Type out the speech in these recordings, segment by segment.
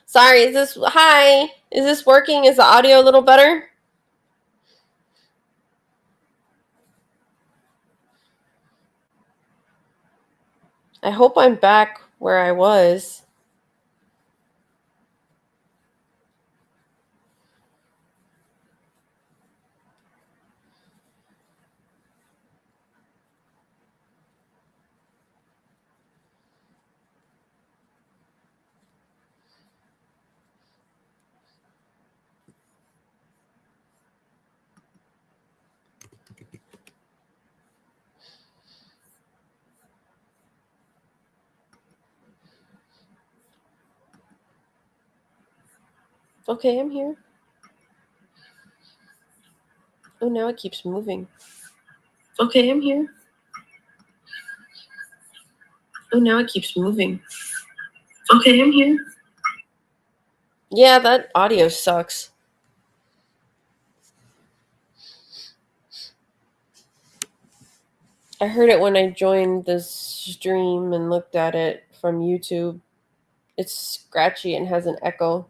Sorry, hi? Is this working? Is the audio a little better? I hope I'm back where I was. Okay, I'm here. Oh, now it keeps moving. Okay, I'm here. Oh, now it keeps moving. Okay, I'm here. Yeah, that audio sucks. I heard it when I joined the stream and looked at it from YouTube. It's scratchy and has an echo.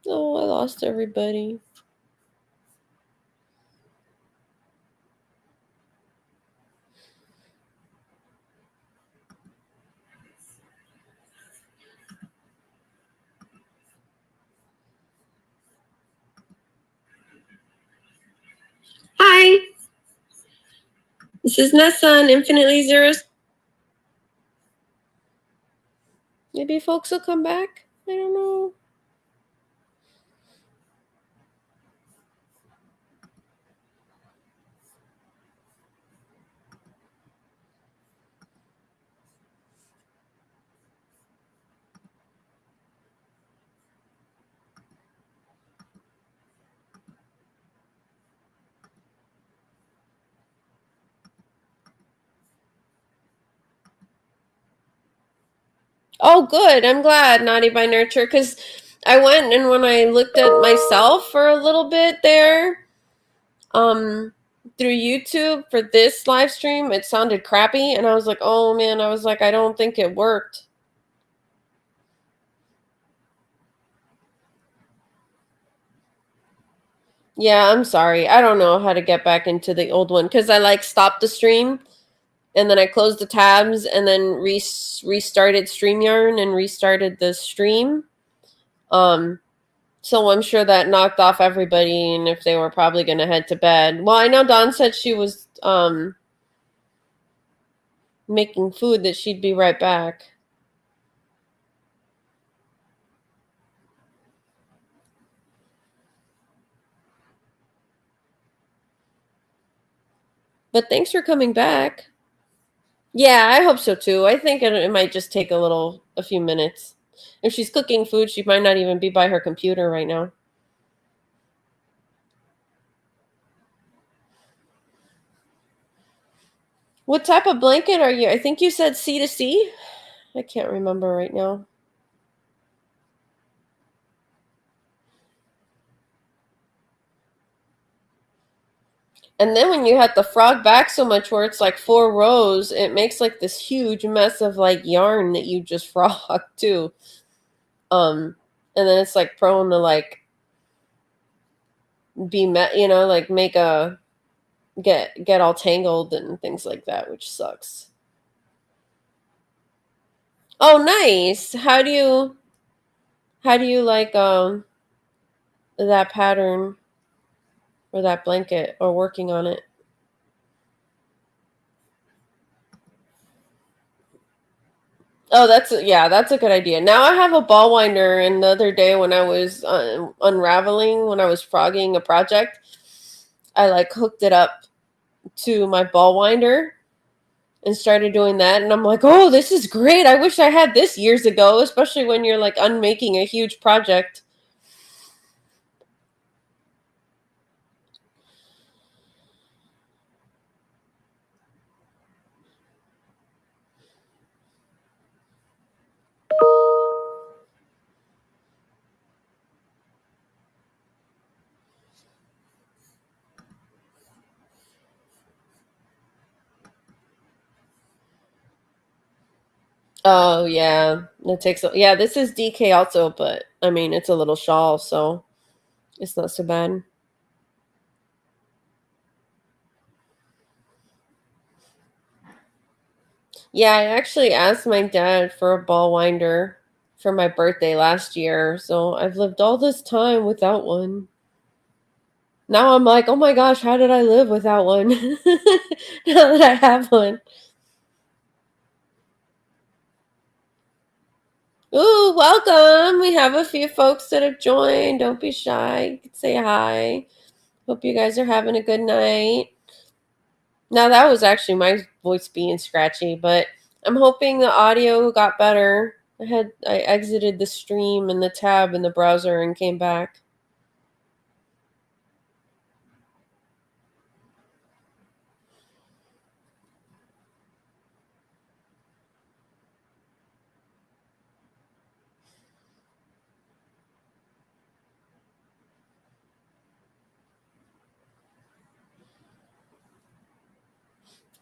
Oh, I lost everybody. Hi! This is Nessa on Infinitely Zeros. Maybe folks will come back? I don't know. Oh, good. I'm glad, Naughty by Nurture, because I went and when I looked at myself for a little bit there, through YouTube for this live stream, it sounded crappy, and I was like, oh man, I don't think it worked. Yeah, I'm sorry. I don't know how to get back into the old one because I stopped the stream and then I closed the tabs and then restarted StreamYard and restarted the stream. So I'm sure that knocked off everybody, and if they were probably going to head to bed. Well, I know Dawn said she was making food, that she'd be right back. But thanks for coming back. Yeah, I hope so too. I think it might just take a few minutes. If she's cooking food, she might not even be by her computer right now. What type of blanket are you? I think you said C2C. I can't remember right now. And then when you have to frog back so much where it's like 4 rows, it makes like this huge mess of like yarn that you just frog too. And then it's like prone to like be like make a get all tangled and things like that, which sucks. Oh, nice. How do you like that pattern or that blanket or working on it? Oh, that's a good idea. Now I have a ball winder, and the other day when I was unraveling, when I was frogging a project, I like hooked it up to my ball winder and started doing that. And I'm like, oh, this is great. I wish I had this years ago, especially when you're like unmaking a huge project. Oh yeah, it takes. Yeah, this is DK also, but I mean it's a little shawl, so it's not so bad. Yeah, I actually asked my dad for a ball winder for my birthday last year, so I've lived all this time without one. Now I'm like, oh my gosh, how did I live without one? Now that I have one. Ooh, welcome. We have a few folks that have joined. Don't be shy. You can say hi. Hope you guys are having a good night. Now that was actually my voice being scratchy, but I'm hoping the audio got better. I exited the stream and the tab in the browser and came back.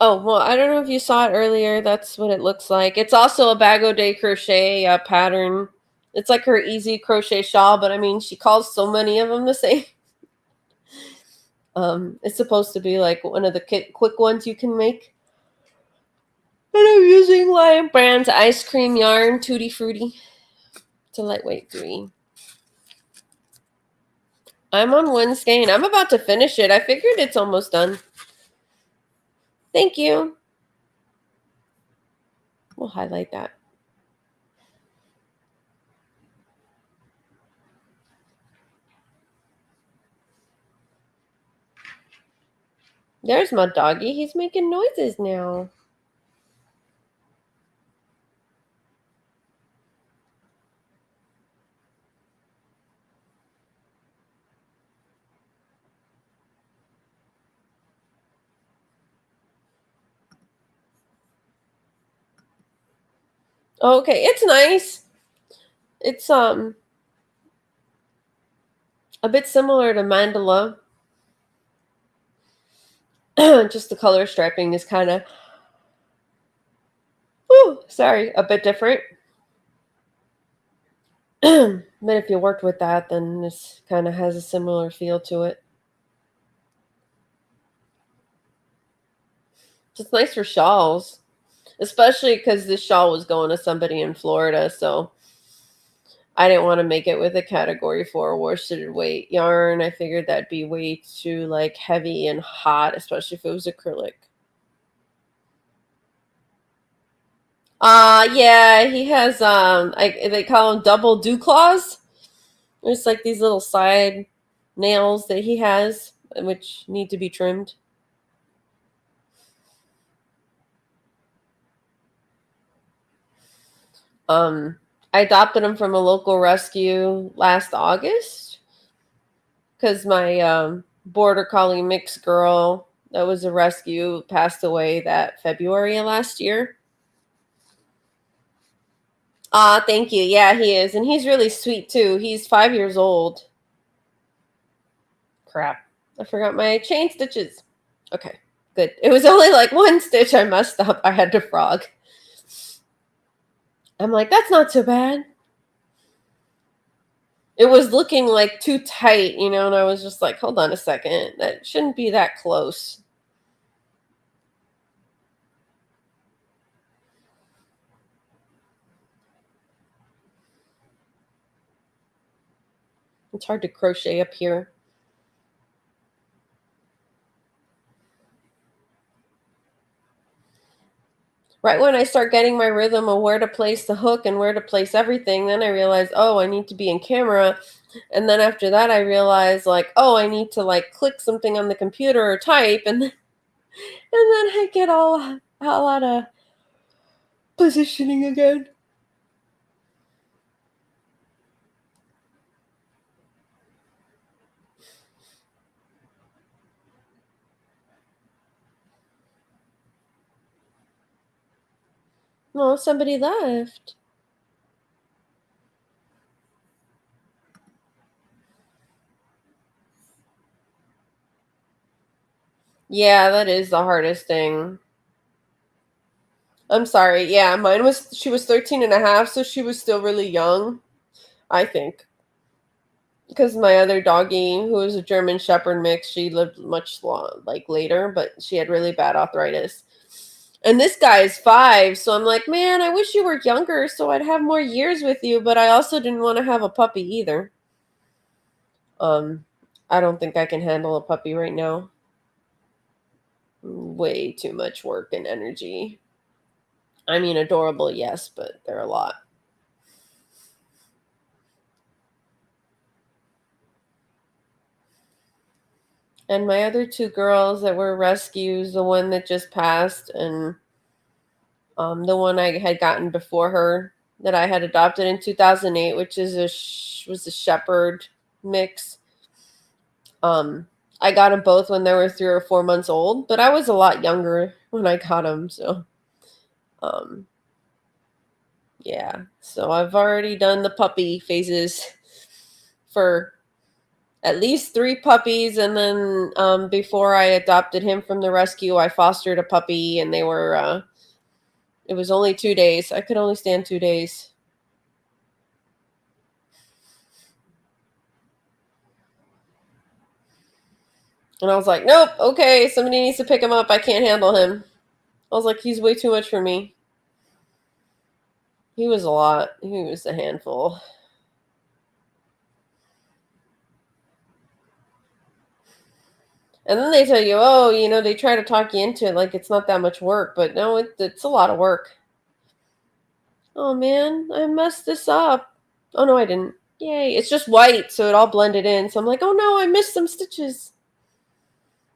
Oh, well, I don't know if you saw it earlier. That's what it looks like. It's also a Bago de Crochet pattern. It's like her easy crochet shawl, but I mean, she calls so many of them the same. It's supposed to be like one of the quick ones you can make. And I'm using Lion Brand's ice cream yarn, Tutti Frutti. It's a lightweight 3. I'm on one skein. I'm about to finish it. I figured it's almost done. Thank you. We'll highlight that. There's my doggy. He's making noises now. Okay, it's nice. It's a bit similar to Mandala. Just the color striping is kind of a bit different. But if you worked with that, then this kind of has a similar feel to it. It's nice for shawls, especially because this shawl was going to somebody in Florida, so I didn't want to make it with a category 4 worsted weight yarn. I figured that'd be way too like heavy and hot, especially if it was acrylic. Yeah, he has they call them double dew claws. There's like these little side nails that he has which need to be trimmed. I adopted him from a local rescue last August because my border collie mix girl that was a rescue passed away that February of last year. Thank you. Yeah, he is. And he's really sweet too. He's 5 years old. Crap. I forgot my chain stitches. Okay, good. It was only like one stitch I messed up. I had to frog. I'm like, that's not so bad. It was looking like too tight, and I was just like, hold on a second. That shouldn't be that close. It's hard to crochet up here. Right when I start getting my rhythm of where to place the hook and where to place everything, then I realize, oh, I need to be in camera. And then after that, I realize, like, oh, I need to, like, click something on the computer or type. And then I get all out of positioning again. Well, somebody left. Yeah, that is the hardest thing. I'm sorry. Yeah, she was 13 and a half, so she was still really young, I think. Because my other doggy, who was a German Shepherd mix, she lived much like later, but she had really bad arthritis. And this guy is 5, so I'm like, man, I wish you were younger so I'd have more years with you, but I also didn't want to have a puppy either. I don't think I can handle a puppy right now. Way too much work and energy. I mean, adorable, yes, but they're a lot. And my other 2 girls that were rescues, the one that just passed and the one I had gotten before her that I had adopted in 2008, which is was a shepherd mix. I got them both when they were 3 or 4 months old, but I was a lot younger when I got them, so um yeah. So I've already done the puppy phases for at least 3 puppies, and then before I adopted him from the rescue, I fostered a puppy, and they were it was only 2 days. I could only stand 2 days. And I was like, nope, okay, somebody needs to pick him up. I can't handle him. I was like, he's way too much for me. He was a lot. He was a handful. And then they tell you, oh, they try to talk you into it like it's not that much work. But no, it's a lot of work. Oh, man, I messed this up. Oh, no, I didn't. Yay. It's just white, so it all blended in. So I'm like, oh, no, I missed some stitches.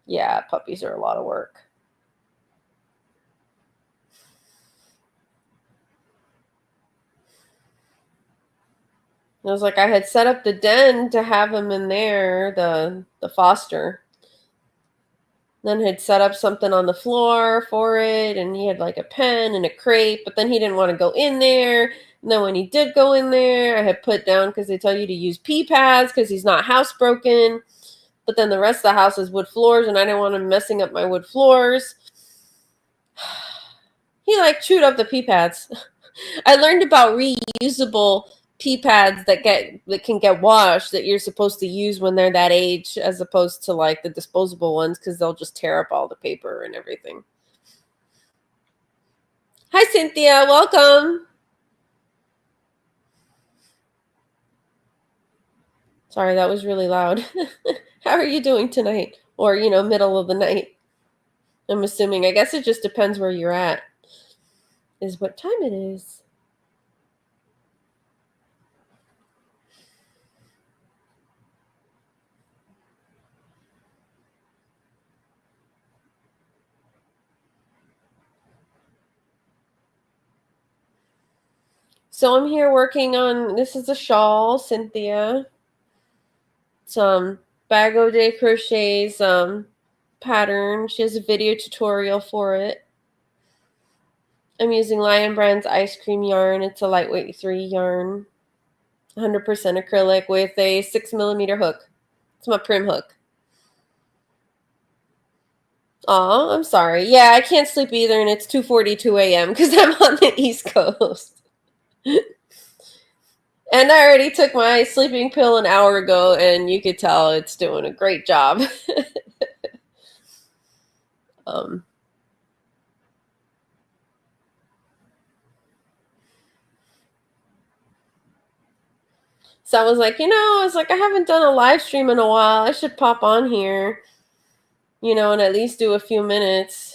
Yeah, puppies are a lot of work. It was like I had set up the den to have him in there, the foster. Then had set up something on the floor for it, and he had like a pen and a crate, but then he didn't want to go in there. And then when he did go in there, I had put down, because they tell you to use pee pads because he's not housebroken. But then the rest of the house is wood floors, and I didn't want him messing up my wood floors. He like chewed up the pee pads. I learned about reusable pee pads that can get washed that you're supposed to use when they're that age, as opposed to like the disposable ones, because they'll just tear up all the paper and everything. Hi, Cynthia. Welcome. Sorry, that was really loud. How are you doing tonight? Or, middle of the night? I'm assuming. I guess it just depends where you're at, is what time it is. So I'm here working on, this is a shawl, Cynthia. Some Bago de Crochet's pattern. She has a video tutorial for it. I'm using Lion Brand's ice cream yarn. It's a lightweight 3 yarn, 100% acrylic with a 6mm hook. It's my Prim hook. Aw, I'm sorry. Yeah, I can't sleep either, and it's 2:42 a.m. because I'm on the East Coast. And I already took my sleeping pill an hour ago, and you could tell it's doing a great job. So I was like, I haven't done a live stream in a while. I should pop on here, and at least do a few minutes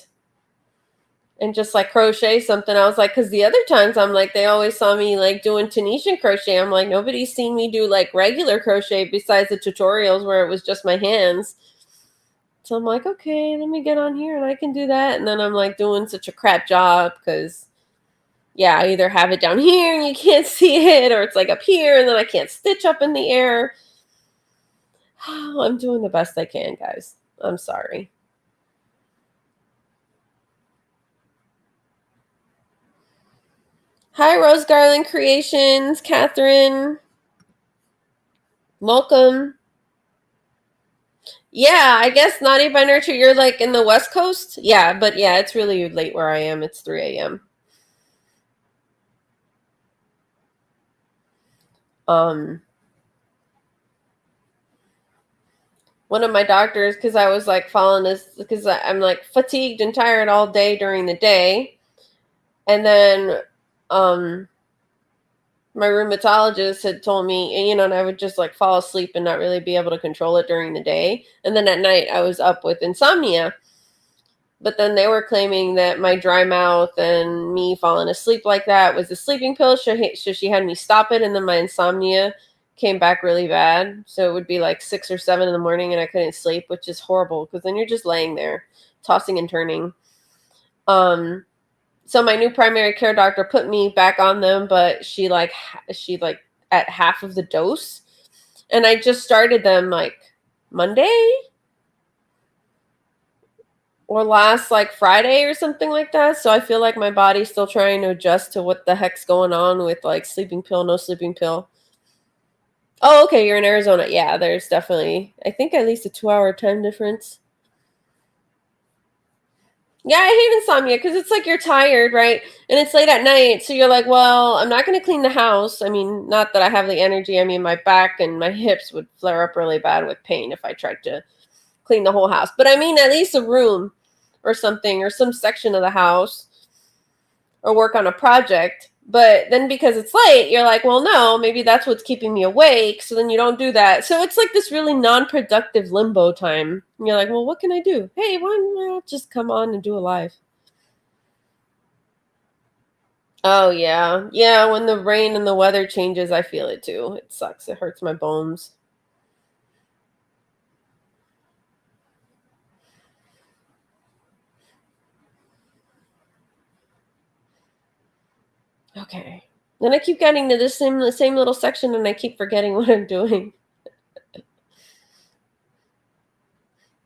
and just like crochet something. I was like, because the other times I'm like, they always saw me like doing Tunisian crochet. I'm like, nobody's seen me do like regular crochet besides the tutorials where it was just my hands. So I'm like, okay, let me get on here and I can do that. And then I'm like doing such a crap job because, yeah, I either have it down here and you can't see it, or it's like up here and then I can't stitch up in the air. I'm doing the best I can, guys. I'm sorry. Hi, Rose Garland Creations, Catherine. Welcome. Yeah, I guess Naughty by Nurture, you're like in the West Coast? Yeah, but yeah, it's really late where I am. It's 3 a.m. Um, one of my doctors, because I was like falling this, because I'm like fatigued and tired all day during the day. And then um, my rheumatologist had told me, and I would just like fall asleep and not really be able to control it during the day. And then at night, I was up with insomnia. But then they were claiming that my dry mouth and me falling asleep like that was the sleeping pill. So she had me stop it, and then my insomnia came back really bad. So it would be like 6 or 7 in the morning, and I couldn't sleep, which is horrible because then you're just laying there, tossing and turning. So my new primary care doctor put me back on them, but she at half of the dose, and I just started them like Monday or last like Friday or something like that. So I feel like my body's still trying to adjust to what the heck's going on with like sleeping pill, no sleeping pill. Oh, okay, you're in Arizona. Yeah, there's definitely, I think, at least a 2 hour time difference. Yeah, I hate insomnia because it's like you're tired, right? And it's late at night. So you're like, well, I'm not going to clean the house. I mean, not that I have the energy. I mean, my back and my hips would flare up really bad with pain if I tried to clean the whole house. But I mean, at least a room or something, or some section of the house, or work on a project. But then because it's late, you're like, well, no, maybe that's what's keeping me awake. So then you don't do that. So it's like this really non productive limbo time. And you're like, well, what can I do? Hey, why don't I just come on and do a live? Oh, yeah. Yeah, when the rain and the weather changes, I feel it too. It sucks. It hurts my bones. Okay. Then I keep getting to the same little section and I keep forgetting what I'm doing.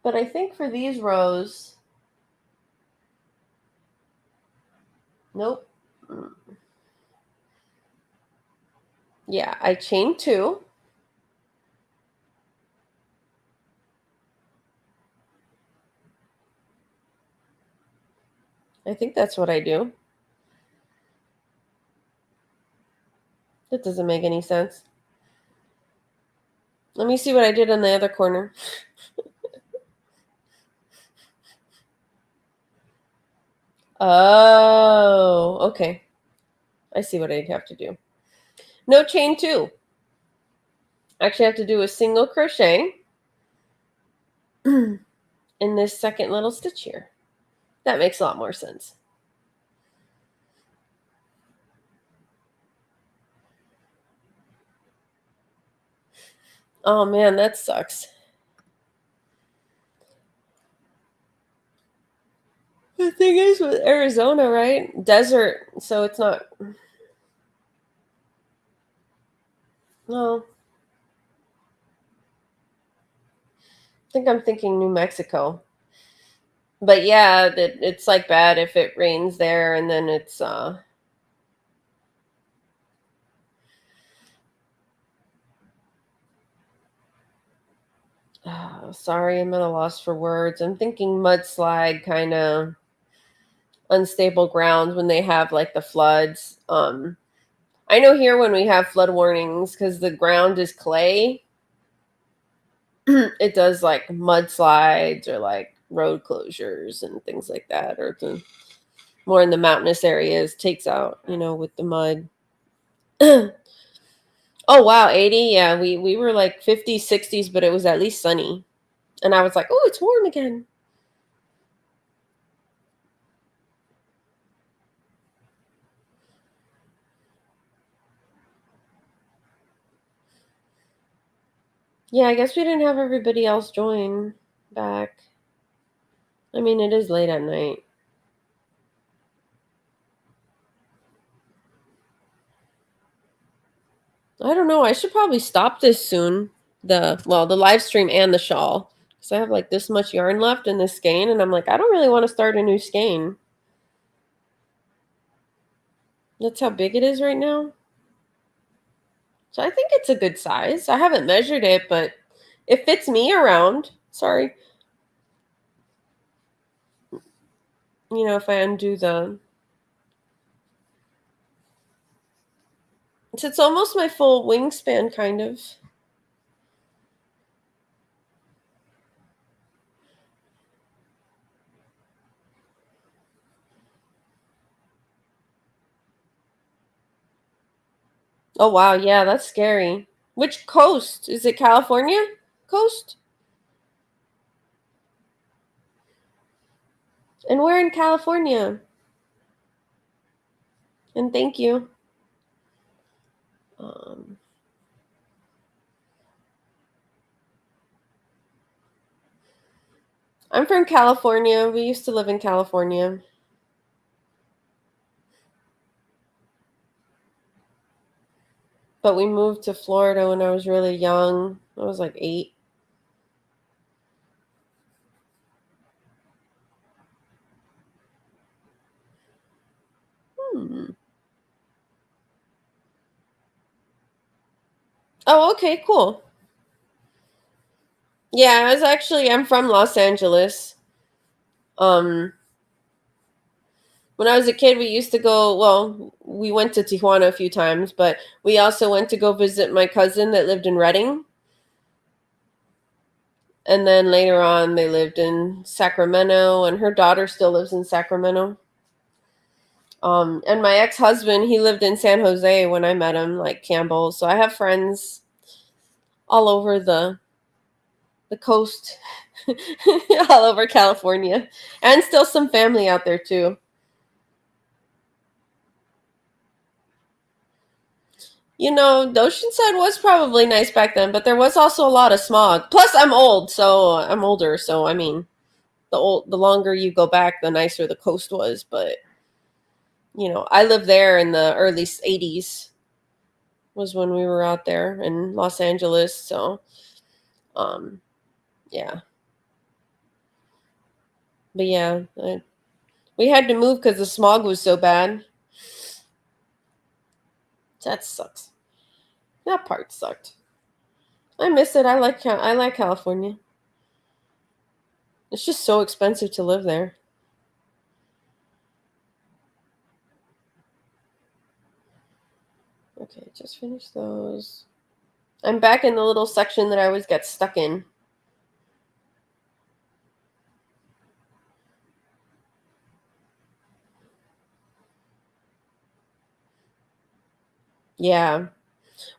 But I think for these rows, nope. Yeah, I chain two. I think that's what I do. That doesn't make any sense. Let me see what I did in the other corner. Oh, okay. I see what I'd have to do. No chain two. Actually, I have to do a single crochet in this second little stitch here. That makes a lot more sense. Oh man, that sucks. The thing is with Arizona, right? Desert, so it's not. No, I think I'm thinking New Mexico. But yeah, it's like bad if it rains there and then it's sorry, I'm at a loss for words. I'm thinking mudslide, kind of unstable grounds when they have like the floods. I know here when we have flood warnings because the ground is clay, it does like mudslides or like road closures and things like that, or the more in the mountainous areas takes out, with the mud. Oh wow, 80. Yeah, we were like 50s, 60s, but it was at least sunny. And I was like, "Oh, it's warm again." Yeah, I guess we didn't have everybody else join back. I mean, it is late at night. I don't know. I should probably stop this soon. The live stream and the shawl. Because I have like this much yarn left in this skein, and I'm like, I don't really want to start a new skein. That's how big it is right now. So I think it's a good size. I haven't measured it, but it fits me around. Sorry. If I undo it's almost my full wingspan, kind of. Oh, wow. Yeah, that's scary. Which coast? Is it California coast? And where in California? And thank you. Um, I'm from California. We used to live in California. But we moved to Florida when I was really young. I was like 8. Hmm. Oh, okay, cool. Yeah, I'm from Los Angeles. Um, when I was a kid, we used to go, well, we went to Tijuana a few times, but we also went to go visit my cousin that lived in Redding. And then later on, they lived in Sacramento, and her daughter still lives in Sacramento. And my ex husband, he lived in San Jose when I met him, like Campbell. So I have friends all over the coast, all over California, and still some family out there too. The Oceanside was probably nice back then, but there was also a lot of smog. Plus, I'm older, so I mean, the longer you go back, the nicer the coast was. But I lived there in the early '80s. Was when we were out there in Los Angeles. So, um, yeah, but yeah, we had to move because the smog was so bad. That sucks. That part sucked. I miss it. I like California. It's just so expensive to live there. Okay, just finish those. I'm back in the little section that I always get stuck in. Yeah.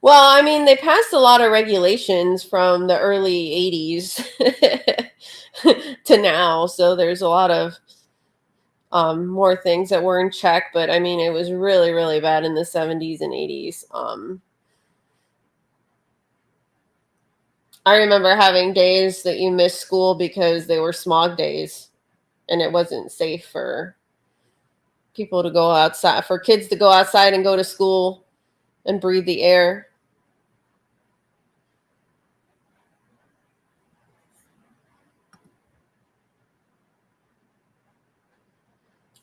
Well, I mean, they passed a lot of regulations from the early 80s to now, so there's a lot of more things that were in check, but I mean, it was really, really bad in the 70s and 80s. I remember having days that you missed school because they were smog days and it wasn't safe for people to go outside, for kids to go outside and go to school and breathe the air.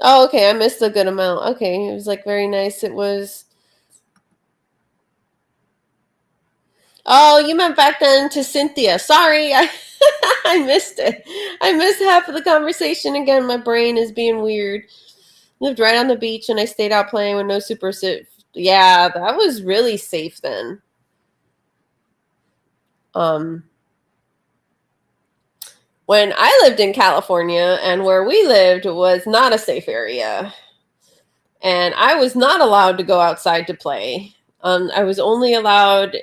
Oh, okay. I missed a good amount. Okay. It was like very nice. It was. Oh, you meant back then to Cynthia. Sorry. I missed it. I missed half of the conversation again. My brain is being weird. Lived right on the beach and I stayed out playing with no super sit. Yeah, that was really safe then. Um, when I lived in California and where we lived was not a safe area. And I was not allowed to go outside to play. I was only allowed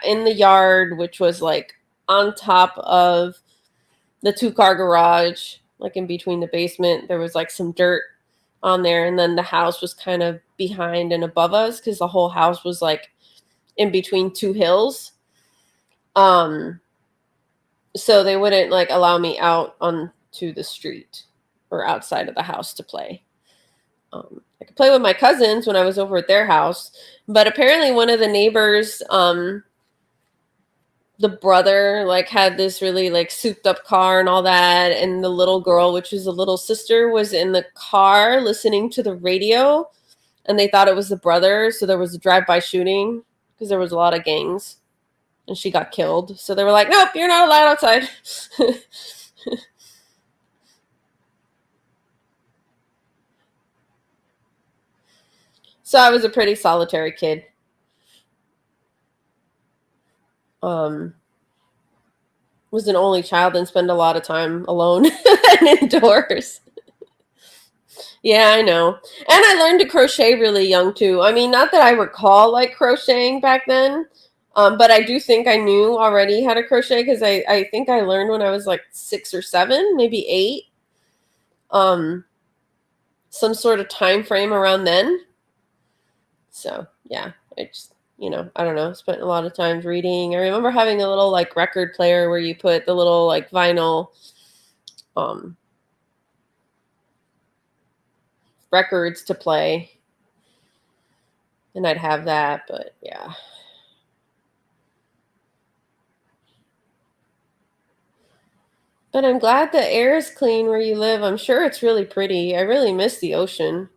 in the yard, which was like on top of the 2-car garage, like in between the basement. There was like some dirt on there, and then the house was kind of behind and above us because the whole house was like in between two hills. Um, so they wouldn't like allow me out onto the street. or outside of the house to play. I could play with my cousins when I was over at their house, but apparently one of the neighbors, the brother, like had this really like souped up car and all that, and the little girl, which is a little sister, was in the car listening to the radio, and they thought it was the brother, so there was a drive-by shooting because there was a lot of gangs, and she got killed. So they were like, "Nope, you're not allowed outside." So I was a pretty solitary kid. Um, was an only child and spent a lot of time alone and indoors. Yeah, I know. And I learned to crochet really young too. I mean, not that I recall like crocheting back then, but I do think I knew already how to crochet because I think I learned when I was like 6 or 7, maybe 8. Um, some sort of time frame around then. So yeah, I just, I don't know, spent a lot of times reading. I remember having a little like record player where you put the little like vinyl um records to play, and I'd have that, but yeah. But I'm glad the air is clean where you live. I'm sure it's really pretty. I really miss the ocean.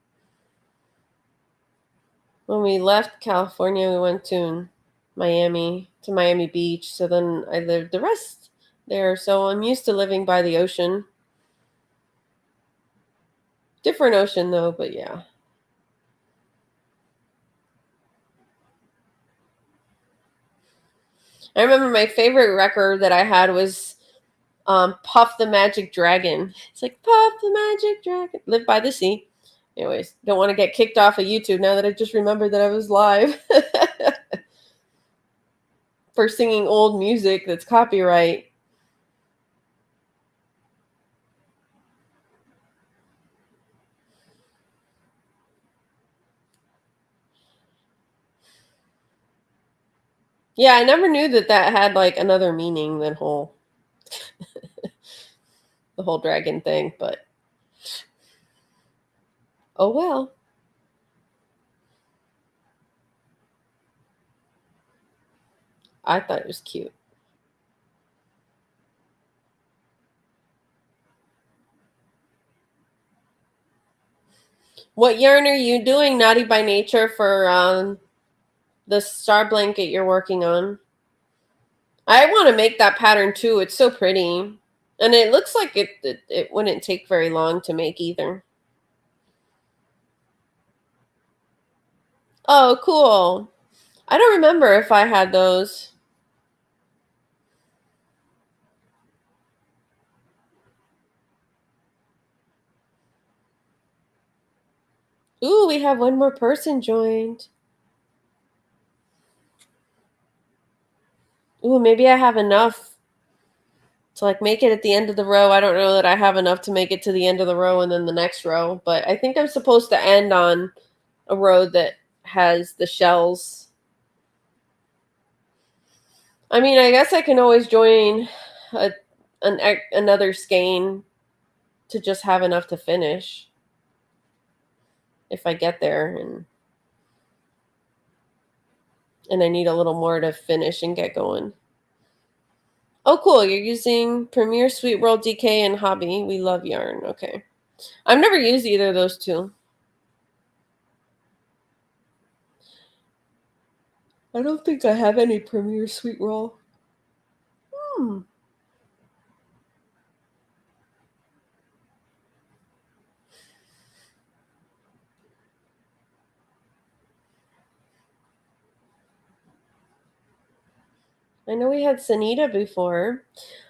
When we left California, we went to Miami Beach. So then I lived the rest there. So I'm used to living by the ocean. Different ocean though, but yeah. I remember my favorite record that I had was Puff the Magic Dragon. It's like Puff the Magic Dragon. Live by the Sea. Anyways, don't want to get kicked off of YouTube now that I just remembered that I was live for singing old music that's copyright. Yeah, I never knew that that had like another meaning than the whole dragon thing, but oh well. I thought it was cute. What yarn are you doing, Naughty by Nature, for the star blanket you're working on? I want to make that pattern too. It's so pretty. And it looks like it wouldn't take very long to make either. Oh, cool. I don't remember if I had those. Ooh, we have one more person joined. Ooh, maybe I have enough to like make it at the end of the row. I don't know that I have enough to make it to the end of the row and then the next row, but I think I'm supposed to end on a row that has the shells. I mean, I guess I can always join a, another skein to just have enough to finish if I get there, and I need a little more to finish and get going. Oh, cool. You're using Premiere, Sweet World, DK, and Hobby. We love yarn. Okay. I've never used either of those two. I don't think I have any Premiere Sweet Roll. Hmm. I know we had Sanita before.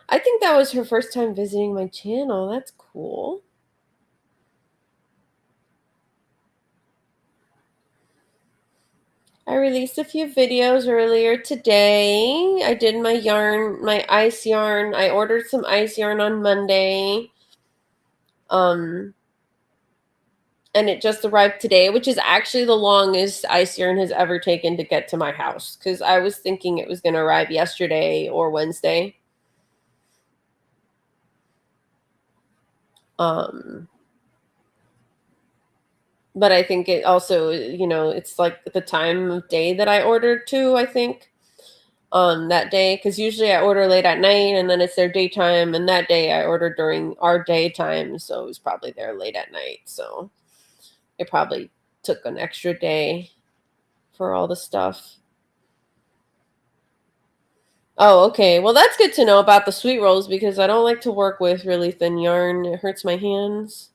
I think that was her first time visiting my channel. That's cool. I released a few videos earlier today. I did my ice yarn. I ordered some ice yarn on Monday. Um, and it just arrived today, which is actually the longest ice yarn has ever taken to get to my house because I was thinking it was going to arrive yesterday or Wednesday. But I think it also, it's like the time of day that I ordered too, I think, that day, because usually I order late at night and then it's their daytime, and that day I ordered during our daytime, so it was probably there late at night. So it probably took an extra day for all the stuff. Oh, okay. Well, that's good to know about the sweet rolls because I don't like to work with really thin yarn. It hurts my hands.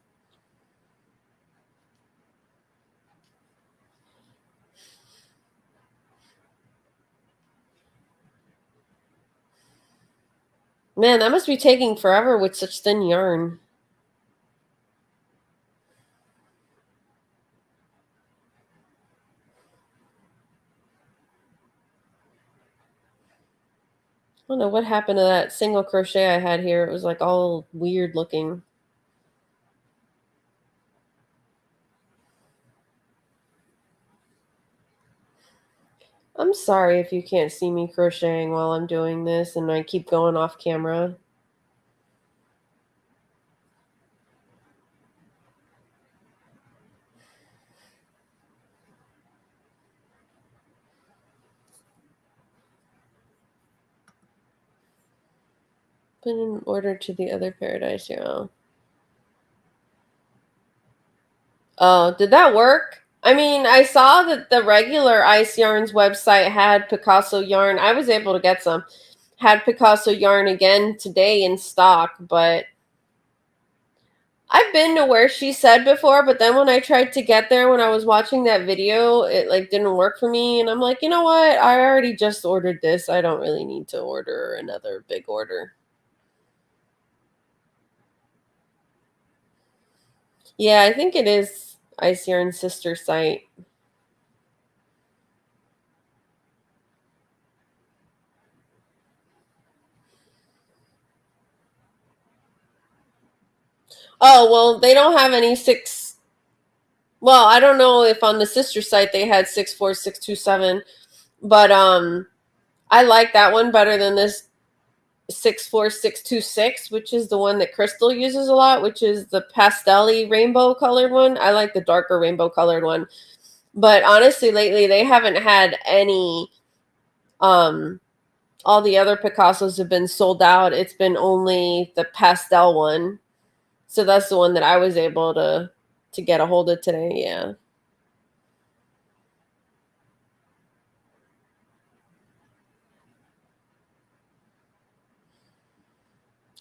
Man, that must be taking forever with such thin yarn. I don't know what happened to that single crochet I had here. It was like all weird looking. I'm sorry if you can't see me crocheting while I'm doing this and I keep going off camera. Put in order to the other paradise, yeah. Oh, did that work? I mean, I saw that the regular Ice Yarns website had Picasso yarn. I was able to get some. Had Picasso yarn again today in stock, but I've been to where she said before, but then when I tried to get there when I was watching that video, it like didn't work for me, and I'm like, "You know what? I already just ordered this. I don't really need to order another big order." Yeah, I think it is Ice Yarn's sister site. Oh, well, they don't have any six. Well, I don't know if on the sister site they had 64627, but I like that one better than this 64626, which is the one that Crystal uses a lot, which is the pastel-y rainbow colored one. I like the darker rainbow colored one. But honestly, lately they haven't had any. Um, all the other Picassos have been sold out. It's been only the pastel one, so that's the one that I was able to get a hold of today. Yeah.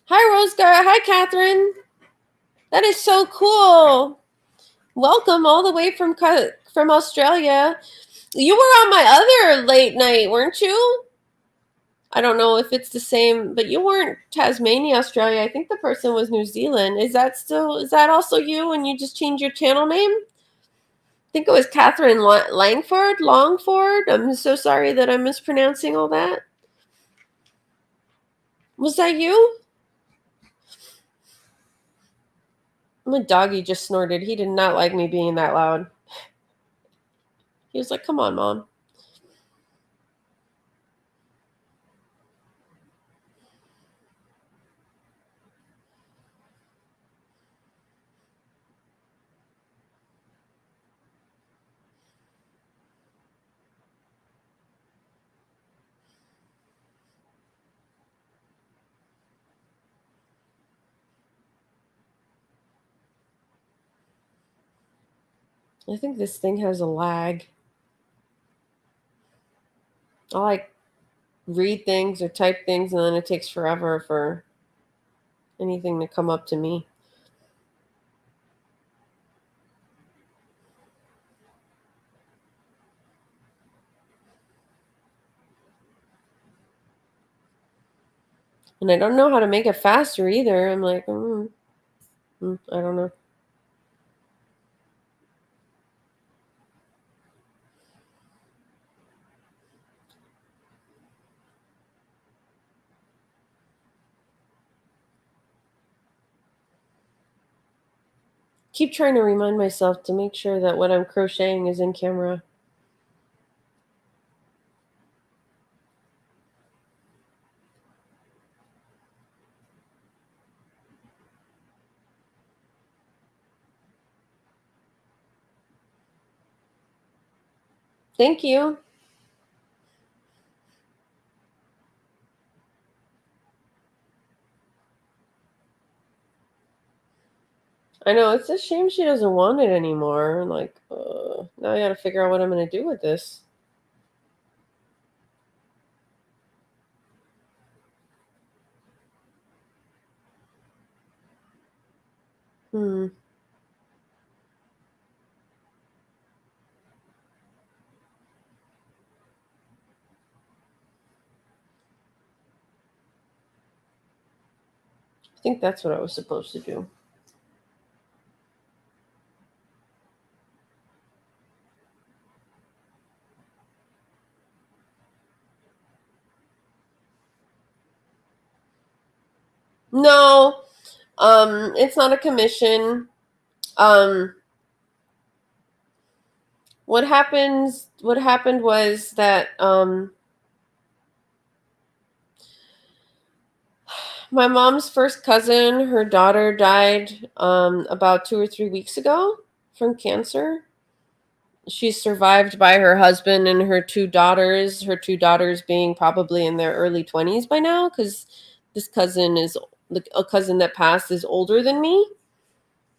Hi, Rose Gar. Hi, Catherine. That is so cool. Welcome all the way from Australia. You were on my other late night, weren't you? I don't know if it's the same, but you weren't Tasmania, Australia. I think the person was New Zealand. Is that also you and you just changed your channel name? I think it was Catherine Longford. I'm so sorry that I'm mispronouncing all that. Was that you? My doggy just snorted. He did not like me being that loud. He was like, "Come on, mom." I think this thing has a lag. I like read things or type things and then it takes forever for anything to come up to me. And I don't know how to make it faster either. I'm like, I don't know. Keep trying to remind myself to make sure that what I'm crocheting is in camera. Thank you. I know, it's a shame she doesn't want it anymore. Like, now I gotta figure out what I'm gonna do with this. Hmm. I think that's what I was supposed to do. No, it's not a commission. Um, what happened was that my mom's first cousin, her daughter died about 2 or 3 weeks ago from cancer. She's survived by her husband and her two daughters being probably in their early 20s by now, because this cousin is a cousin that passed is older than me.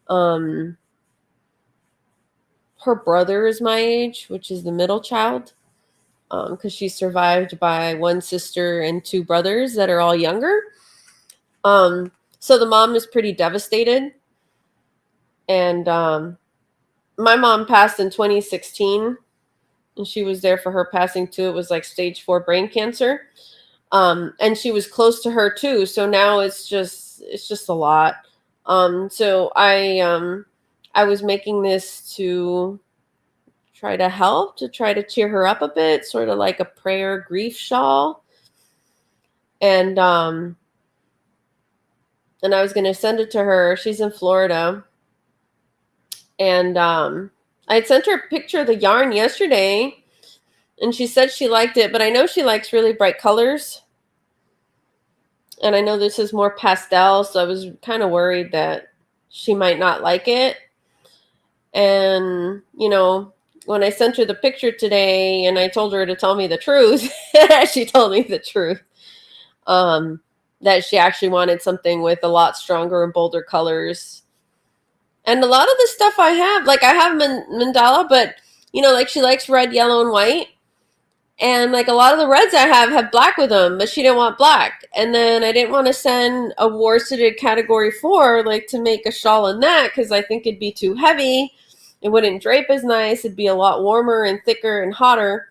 Um, her brother is my age, which is the middle child, because she's survived by one sister and two brothers that are all younger. So the mom is pretty devastated. And my mom passed in 2016, and she was there for her passing too. It was like stage 4 brain cancer. And she was close to her too. So now it's just a lot. So I was making this to try to help, to try to cheer her up a bit, sort of like a prayer grief shawl. And and I was going to send it to her. She's in Florida. And I had sent her a picture of the yarn yesterday, and she said she liked it, but I know she likes really bright colors. And I know this is more pastel, so I was kind of worried that she might not like it. And, when I sent her the picture today and I told her to tell me the truth, she told me the truth. That she actually wanted something with a lot stronger and bolder colors. And a lot of the stuff I have, like I have mandala, but like she likes red, yellow, and white. And like a lot of the reds I have black with them, but she didn't want black. And then I didn't want to send a worsted category 4, like to make a shawl in that, because I think it'd be too heavy. It wouldn't drape as nice. It'd be a lot warmer and thicker and hotter.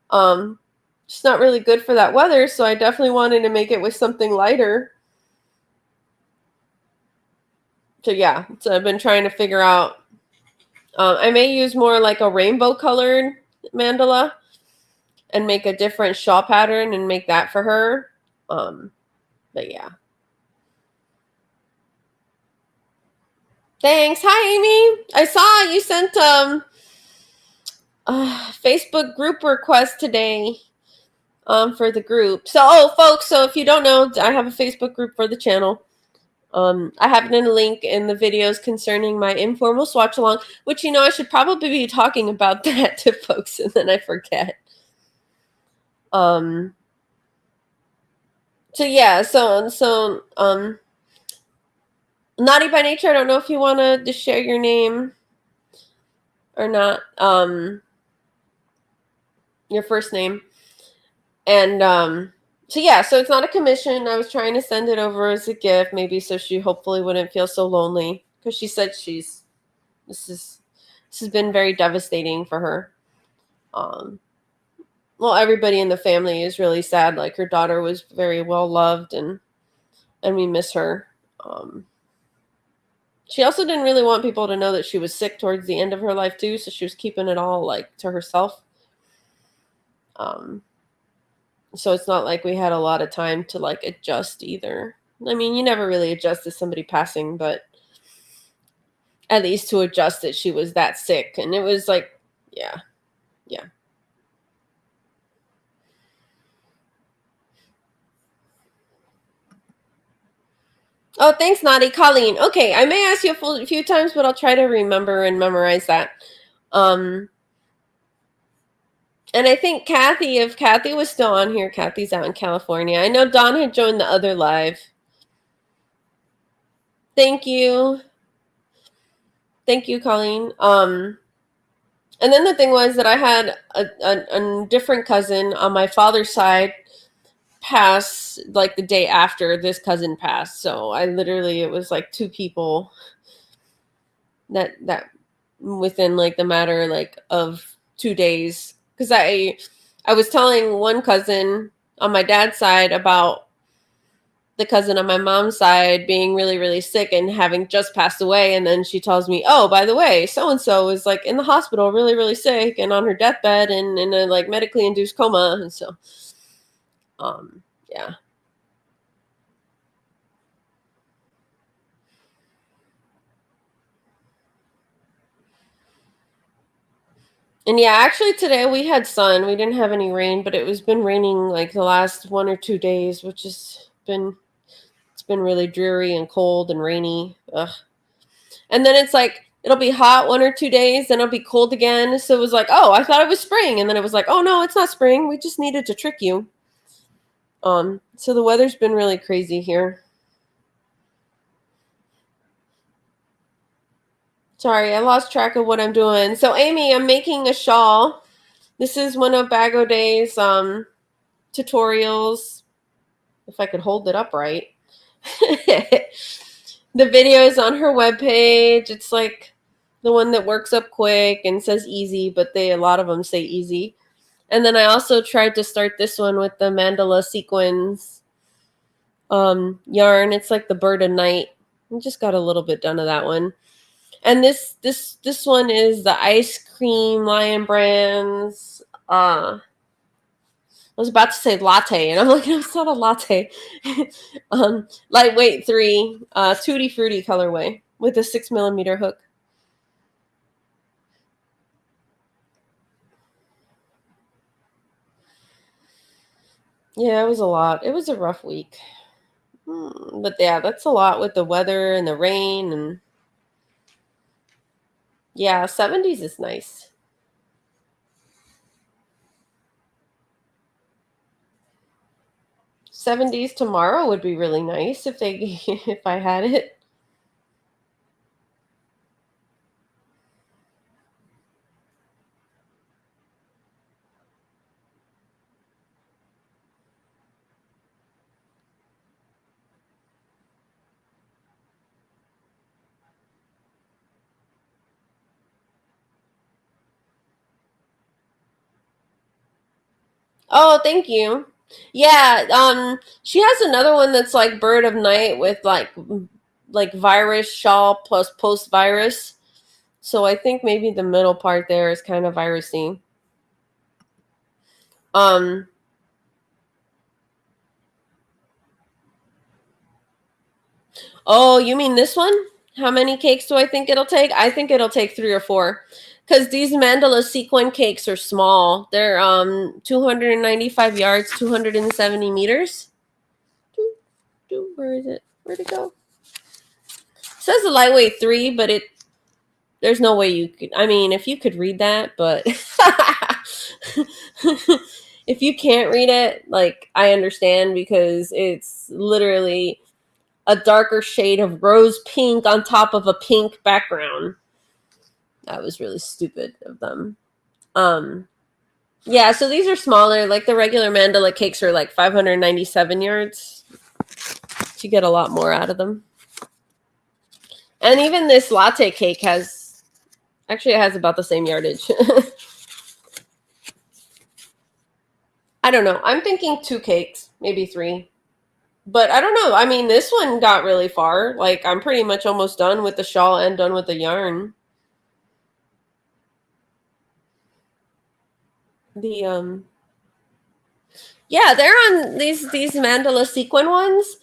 It's not really good for that weather, so I definitely wanted to make it with something lighter. So yeah, so I've been trying to figure out. I may use more like a rainbow colored mandala and make a different shawl pattern and make that for her. But yeah. Thanks. Hi, Amy. I saw you sent a Facebook group request today for the group. So, folks, so if you don't know, I have a Facebook group for the channel. I have a link in the videos concerning my informal swatch along, which I should probably be talking about that to folks, and then I forget. So yeah, so Naughty by Nature, I don't know if you want to just share your name or not. Your first name. And so yeah, so it's not a commission. I was trying to send it over as a gift, maybe so she hopefully wouldn't feel so lonely, because she said this has been very devastating for her. Well, everybody in the family is really sad. Like her daughter was very well loved, and we miss her. She also didn't really want people to know that she was sick towards the end of her life too, so she was keeping it all like to herself. So it's not like we had a lot of time to like adjust either. I mean, you never really adjust to somebody passing, but at least to adjust that she was that sick. And it was like, yeah. Oh, thanks, Naughty. Colleen. Okay, I may ask you a few times, but I'll try to remember and memorize that. And I think Kathy, if Kathy was still on here, Kathy's out in California. I know Dawn had joined the other live. Thank you. Thank you, Colleen. And then the thing was that I had a different cousin on my father's side pass like the day after this cousin passed. So I literally, it was like two people that within like the matter like of 2 days. Because I was telling one cousin on my dad's side about the cousin on my mom's side being really, really sick and having just passed away. And then she tells me, oh, by the way, so and so is like in the hospital, really, really sick and on her deathbed and in a like medically induced coma. And so, yeah. And yeah, actually today we had sun. We didn't have any rain, but it was been raining like the last 1 or 2 days, which has been it's been really dreary and cold and rainy. Ugh. And then it's like it'll be hot 1 or 2 days, then it'll be cold again. So it was like, oh, I thought it was spring, and then it was like, oh no, it's not spring. We just needed to trick you. So the weather's been really crazy here. Sorry, I lost track of what I'm doing. So Amy, I'm making a shawl. This is one of Bag O Day's tutorials. If I could hold it up right. The video is on her webpage. It's like the one that works up quick and says easy, but a lot of them say easy. And then I also tried to start this one with the mandala sequins yarn. It's like the bird of night. I just got a little bit done of that one. And this one is the ice cream Lion Brands. I was about to say latte, and I'm like, no, it's not a latte. Lightweight 3, Tutti Frutti colorway with a 6mm hook. Yeah, it was a lot. It was a rough week. But yeah, that's a lot with the weather and the rain. And yeah, 70s is nice. 70s tomorrow would be really nice if if I had it. Oh, thank you. Yeah, she has another one that's like Bird of Night with like virus shawl plus post virus. So I think maybe the middle part there is kind of virusy. Um oh, you mean this one? How many cakes do I think it'll take? I think it'll take 3 or 4. Cuz these mandala sequin cakes are small. They're 295 yards, 270 meters. Where is it? Where'd it go? It says a lightweight 3, but there's no way you could. I mean, if you could read that, but if you can't read it, like I understand because it's literally a darker shade of rose pink on top of a pink background. That was really stupid of them. Yeah, so these are smaller. Like the regular mandala cakes are like 597 yards. You get a lot more out of them. And even this latte cake has actually it has about the same yardage. I don't know. I'm thinking 2 cakes, maybe 3. But I don't know. I mean, this one got really far. Like I'm pretty much almost done with the shawl and done with the yarn. The yeah, they're on these mandala sequin ones.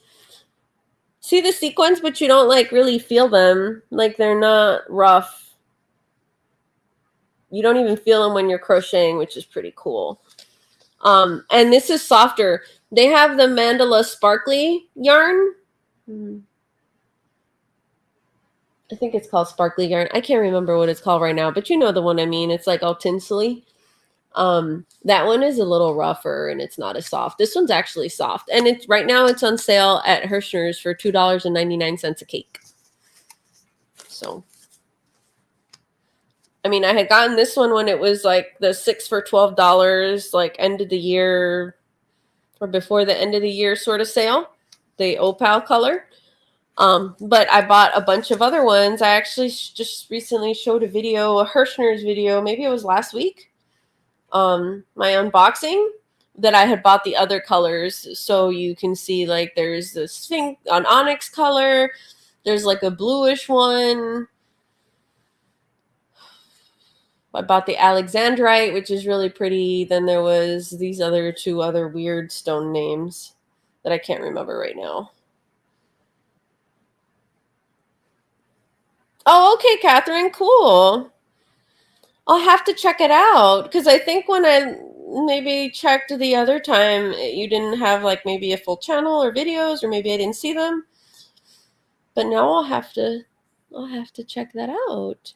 See the sequins, but you don't like really feel them. Like they're not rough. You don't even feel them when you're crocheting, which is pretty cool. And this is softer. They have the mandala sparkly yarn. I think it's called sparkly yarn. I can't remember what it's called right now, but you know the one I mean. It's like all tinsely. That one is a little rougher and it's not as soft. This one's actually soft, and it's right now it's on sale at Hirschner's for $2.99 a cake. So, I mean, I had gotten this one when it was like the 6 for $12, like end of the year or before the end of the year sort of sale, the opal color. But I bought a bunch of other ones. I actually just recently showed a video, a Hirschner's video, maybe it was last week, my unboxing, that I had bought the other colors. So you can see like there's this thing, an onyx color, there's like a bluish one. I bought the Alexandrite, which is really pretty. Then there was these other two other weird stone names that I can't remember right now. Oh, okay, Catherine, cool. I'll have to check it out because I think when I maybe checked the other time, you didn't have like maybe a full channel or videos, or maybe I didn't see them. But now I'll have to check that out.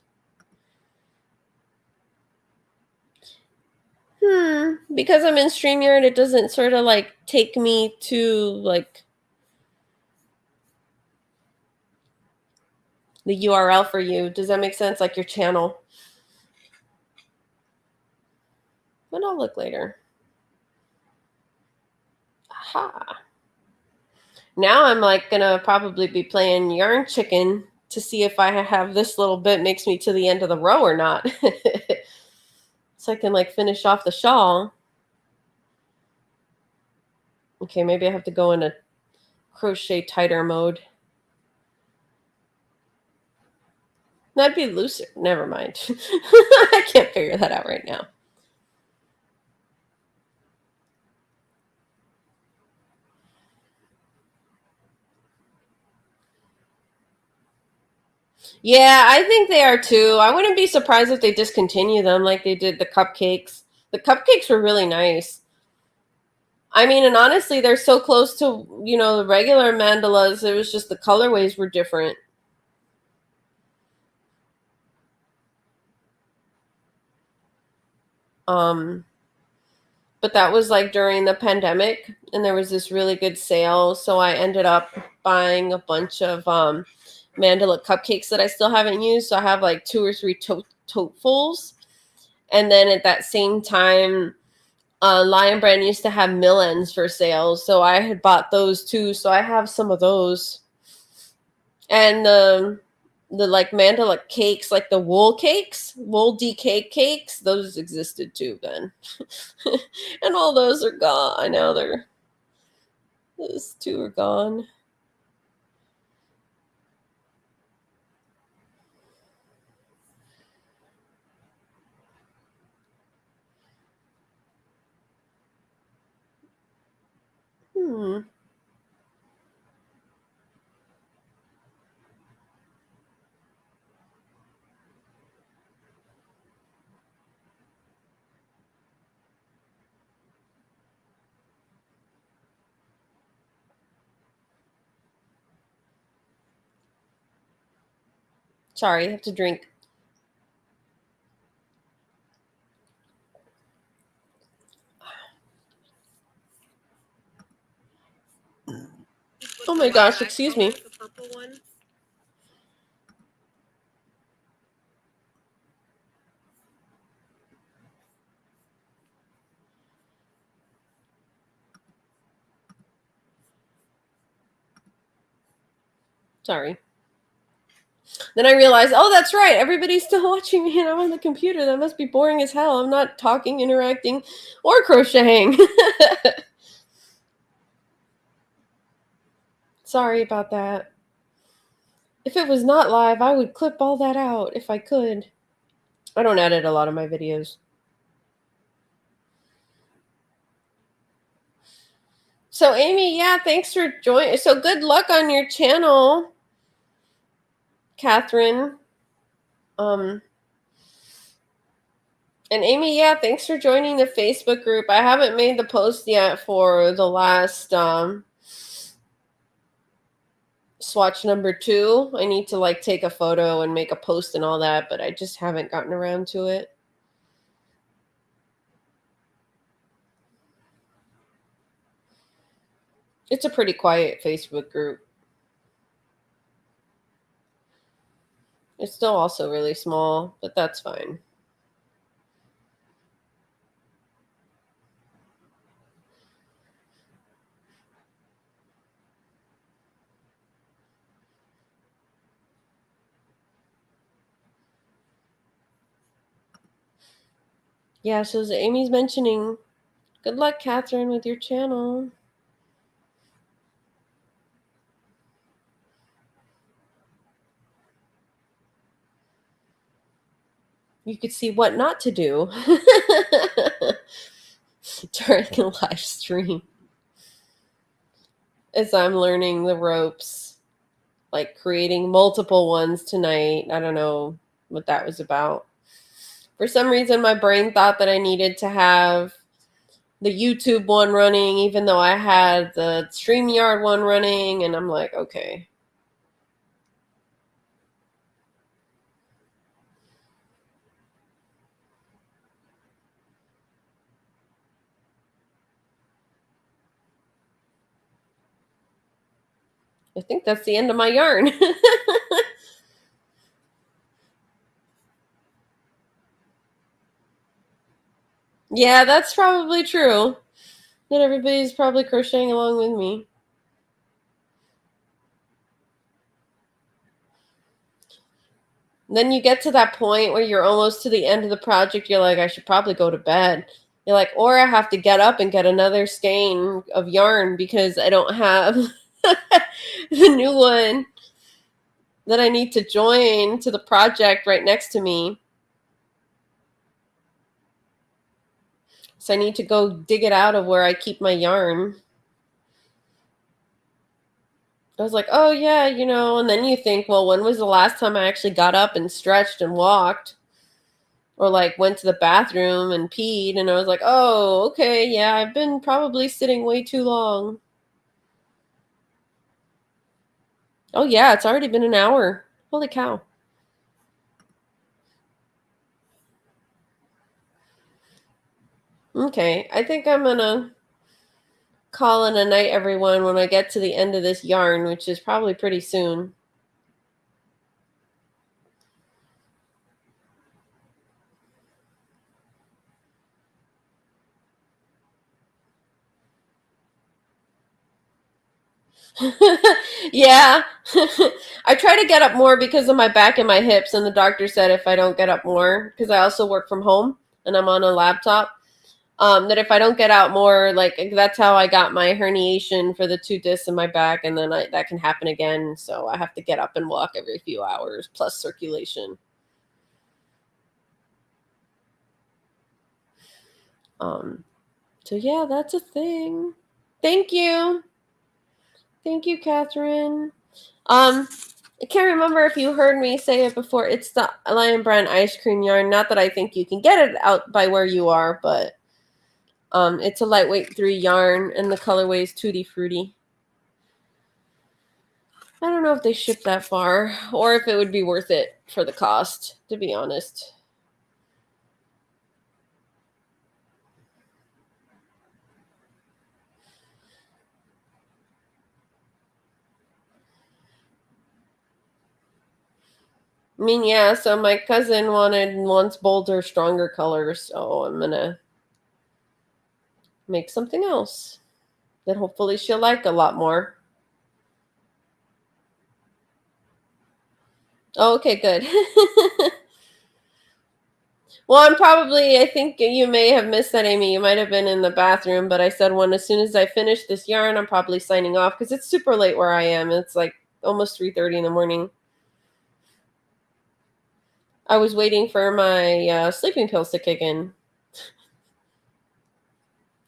Because I'm in StreamYard, it doesn't sort of like take me to like the URL for you. Does that make sense? Like your channel. But I'll look later. Aha. Now I'm like gonna probably be playing Yarn Chicken to see if I have this little bit makes me to the end of the row or not. So I can like finish off the shawl. Okay, maybe I have to go in a crochet tighter mode. That'd be looser. Never mind. I can't figure that out right now. Yeah, I think they are too. I wouldn't be surprised if they discontinue them like they did the cupcakes. The cupcakes were really nice. I mean, and honestly, they're so close to, the regular mandalas. It was just the colorways were different. But that was like during the pandemic, and there was this really good sale. So I ended up buying a bunch of mandala cupcakes that I still haven't used. So I have like 2 or 3 totefuls. And then at that same time, Lion Brand used to have mill ends for sale, so I had bought those too. So I have some of those, and the like mandala cakes, like the wool DK cakes, those existed too then, and all those are gone. I know those two are gone. Hmm. Sorry, I have to drink. Oh my gosh, excuse me. Sorry. Then I realized, oh, that's right. Everybody's still watching me and I'm on the computer. That must be boring as hell. I'm not talking, interacting, or crocheting. Sorry about that. If it was not live, I would clip all that out if I could. I don't edit a lot of my videos. So, Amy, yeah, thanks for joining. So, good luck on your channel, Catherine. And Amy, yeah, thanks for joining the Facebook group. I haven't made the post yet for the last swatch number 2. I need to like take a photo and make a post and all that, but I just haven't gotten around to it. It's a pretty quiet Facebook group. It's still also really small, but that's fine. Yeah, so as Amy's mentioning, good luck, Catherine, with your channel. You could see what not to do during a live stream as I'm learning the ropes, like creating multiple ones tonight. I don't know what that was about. For some reason, my brain thought that I needed to have the YouTube one running, even though I had the StreamYard one running, and I'm like, okay. I think that's the end of my yarn. Yeah, that's probably true. That everybody's probably crocheting along with me. Then you get to that point where you're almost to the end of the project. You're like, I should probably go to bed. You're like, or I have to get up and get another skein of yarn because I don't have the new one that I need to join to the project right next to me. So I need to go dig it out of where I keep my yarn. I was like, oh, yeah, and then you think, well, when was the last time I actually got up and stretched and walked? Or like went to the bathroom and peed, and I was like, oh, okay, yeah, I've been probably sitting way too long. Oh, yeah, it's already been an hour. Holy cow. Okay, I think I'm gonna call it a night, everyone, when I get to the end of this yarn, which is probably pretty soon. Yeah. I try to get up more because of my back and my hips, and the doctor said if I don't get up more, because I also work from home and I'm on a laptop, that if I don't get out more, like that's how I got my herniation for the two discs in my back, and then that can happen again. So I have to get up and walk every few hours plus circulation. Um, so yeah, that's a thing. Thank you. Thank you, Catherine. Um, I can't remember if you heard me say it before. It's the Lion Brand ice cream yarn. Not that I think you can get it out by where you are, but it's a lightweight 3 yarn, and the colorway is Tutti Frutti. I don't know if they ship that far, or if it would be worth it for the cost, to be honest. I mean, yeah, so my cousin wants bolder, stronger colors, so I'm gonna make something else that hopefully she'll like a lot more. Oh, okay, good. Well, I think you may have missed that, Amy. You might have been in the bathroom, but I said as soon as I finish this yarn, I'm probably signing off because it's super late where I am. It's like almost 3:30 in the morning. I was waiting for my sleeping pills to kick in.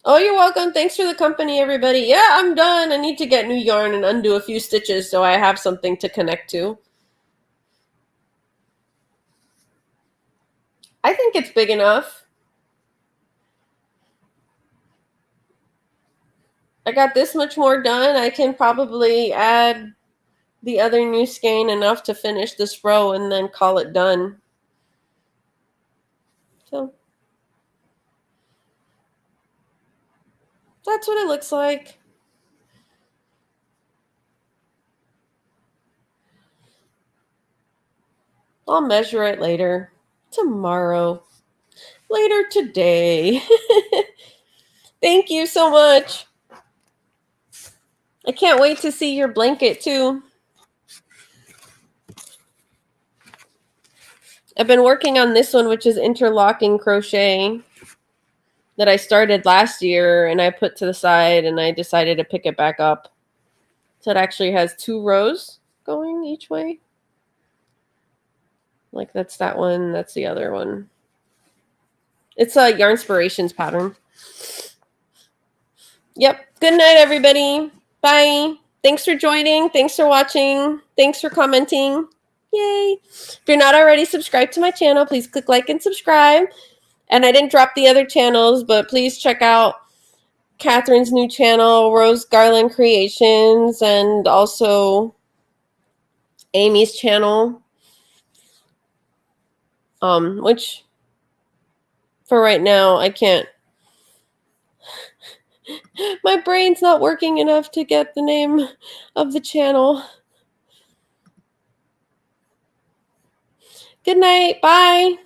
Oh, you're welcome. Thanks for the company, everybody. Yeah, I'm done. I need to get new yarn and undo a few stitches so I have something to connect to. I think it's big enough. I got this much more done. I can probably add the other new skein enough to finish this row and then call it done. So that's what it looks like. I'll measure it later. Tomorrow. Later today. Thank you so much. I can't wait to see your blanket too. I've been working on this one, which is interlocking crochet that I started last year and I put to the side, and I decided to pick it back up. So it actually has 2 rows going each way. Like that's that one, that's the other one. It's a Yarnspirations pattern. Yep. Good night, everybody. Bye. Thanks for joining. Thanks for watching. Thanks for commenting. Yay. If you're not already subscribed to my channel, please click like and subscribe. And I didn't drop the other channels, but please check out Catherine's new channel, Rose Garland Creations, and also Amy's channel. Which for right now I can't. My brain's not working enough to get the name of the channel. Good night. Bye.